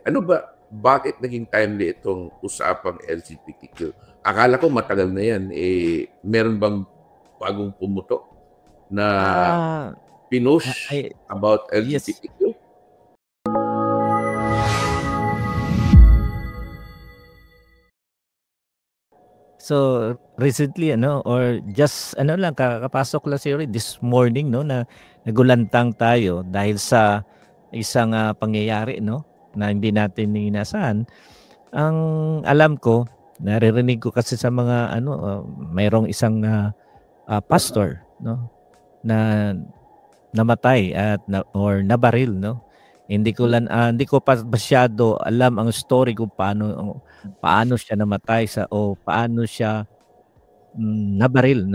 Ano ba, bakit naging timely itong usapang LGBTQ? Akala ko matagal na yan, meron bang bagong pumutok na Ah, pinush ay about yes. LGBTQ? So, recently or just lang kakapasok lang siguro this morning na nagulantang tayo dahil sa isang, pangyayari na hindi natin inasahan. Ang alam ko, naririnig ko kasi sa mga mayroong isang, pastor na namatay at nabaril hindi ko pa masyado alam ang story kung paano siya namatay o paano siya, nabaril.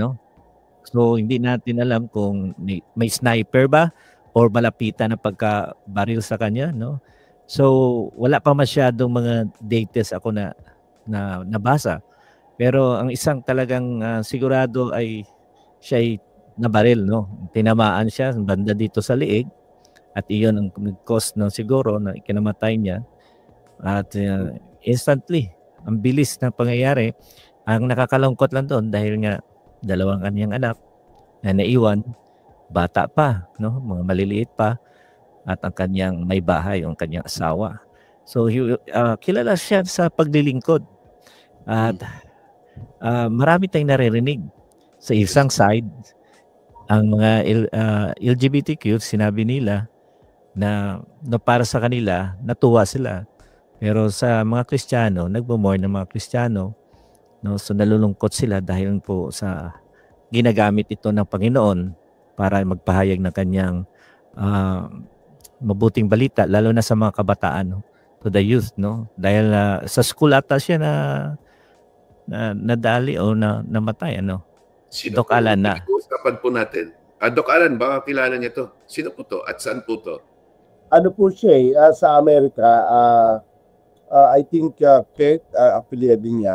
So, hindi natin alam kung may sniper ba or malapitan na pagkabaril sa kanya. So, wala pa masyadong mga details ako na nabasa. Pero ang isang talagang, sigurado ay siya'y nabaril. Tinamaan siya banda dito sa leeg at iyon ang nag-cause siguro na ikinamatay niya at, instantly ang bilis ng pangyayari. Ang nakakalungkot lang doon dahil nga dalawang kaniyang anak na naiwan, bata pa mga maliliit pa at ang kaniyang may bahay, ang kaniyang asawa. So, kilala siya sa paglilingkod at, marami tayong naririnig. Sa isang side, ang mga LGBTQ sinabi nila na para sa kanila natuwa sila. Pero sa mga Kristiyano, nagmo-mourn ng mga Kristiyano, so nalulungkot sila dahil po sa ginagamit ito ng Panginoon para magpahayag ng kaniyang, mabuting balita lalo na sa mga kabataan, to the youth. Dahil, sa school ata siya nadali o namatay Sino Doc po? Alan na. Pinag-uusapan po natin. Doc Alan, baka kilala niya to. Sino po to at saan po to? Ano po siya sa Amerika, I think Kate, affiliate din niya,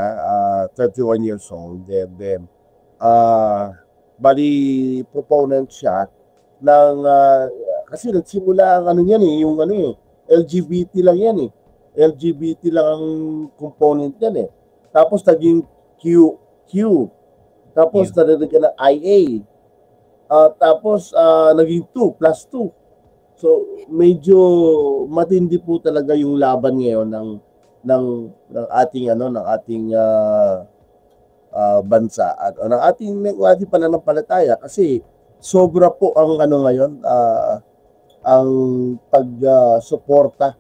31 years old. Then, bali proponent siya ng, kasi nagsimula ang yung LGBT lang yan LGBT lang ang component yan Tapos naging Q, tapos narinig ka ng IA, tapos naging 2 plus 2. So medyo matindi po talaga yung laban ngayon ng ating bansa at ng ating pananampalataya kasi sobra po ang ngayon ang pag-suporta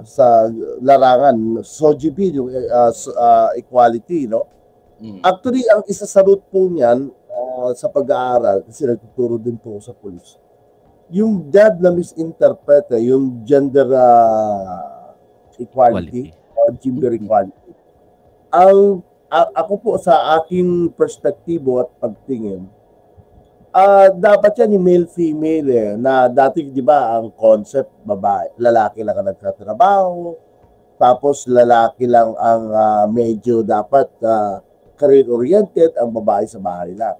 sa larangan SOGB, yung equality Actually ang isa sa root po niyan sa pag-aaral kasi nagtuturo din po sa pulis, yung dad na misinterpret yung gender equality o gender equality. Ako po sa aking perspektibo at pagtingin, dapat yan yung male-female na dati di ba ang concept babae, lalaki lang ang nagtatrabaho, tapos lalaki lang ang medyo dapat career-oriented, ang babae sa bahay lang.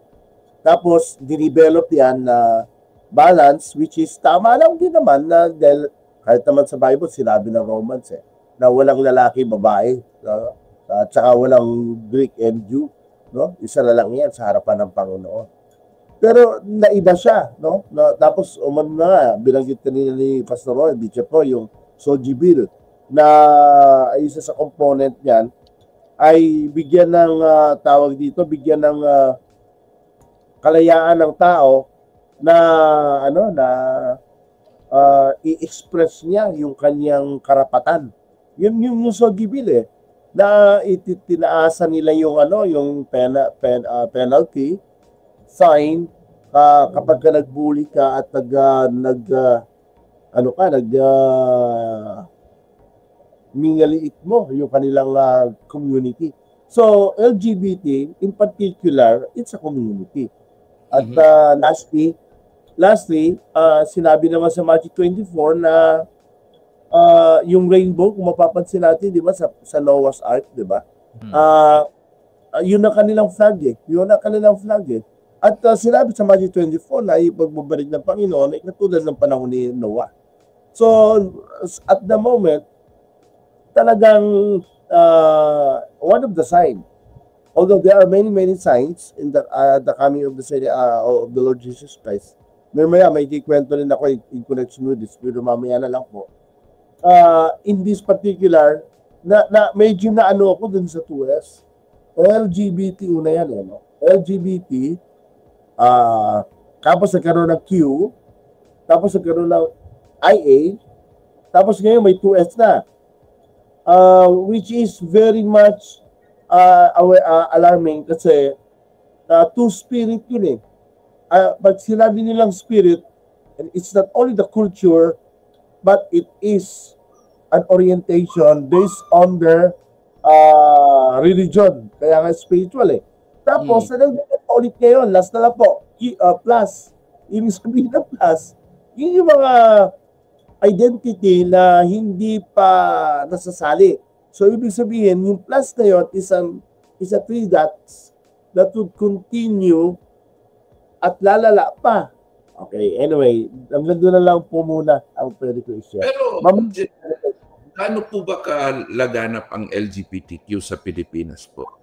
Tapos, dinevelop yan na balance, which is tama lang din naman na dahil kahit naman sa Bible sinabi ng Romans na walang lalaki, babae, at saka walang Greek and Jew, isa na lang yan sa harapan ng Panginoon. Pero naiba siya, tapos nga binanggit kanina ni Pastor Roy Bichepo yung SOGI bill na isa sa component niyan ay bigyan ng tawag dito, bigyan ng kalayaan ng tao na i-express niya yung kanyang karapatan. Yun yung SOGI bill na itinaasan nila yung yung penalty, fine kapag ka nagbully ka at mingaliit mo yung kanilang community. So LGBT in particular, it's a community. At lastly, sinabi naman sa Matthew 24 na yung rainbow, kung mapapansin natin, di ba, sa Noah's Ark, di ba? Yun ang kanilang flag At sinabi sa Matthew 24 na ipagbabalik ng Panginoon ay katulad ng panahon ni Noah. So, at the moment, talagang one of the sign. Although there are many signs in the coming of the Lord Jesus Christ. May kikwento rin ako in connection with this, pero mamaya na lang po. In this particular, na medyo na ano ako dun sa 2S, LGBT una yan, no? LGBT, tapos nagkaroon ng Q, tapos nagkaroon ng IA, tapos ngayon may 2S na. Which is very much alarming kasi two-spirit yun eh. But sinabi nilang spirit, and it's not only the culture, but it is an orientation based on their religion. Kaya nga spiritual eh. Tapos, ulit ngayon, last na lang po, plus. Ibig sabihin ng plus, yun yung mga identity na hindi pa nasasali. So, ibig sabihin, yung plus na yun is a three dots that would continue at lalala pa. Okay, anyway, doon na lang po muna ang pwede ko i-share. Pero, gaano po ba kalaganap ang LGBTQ sa Pilipinas po?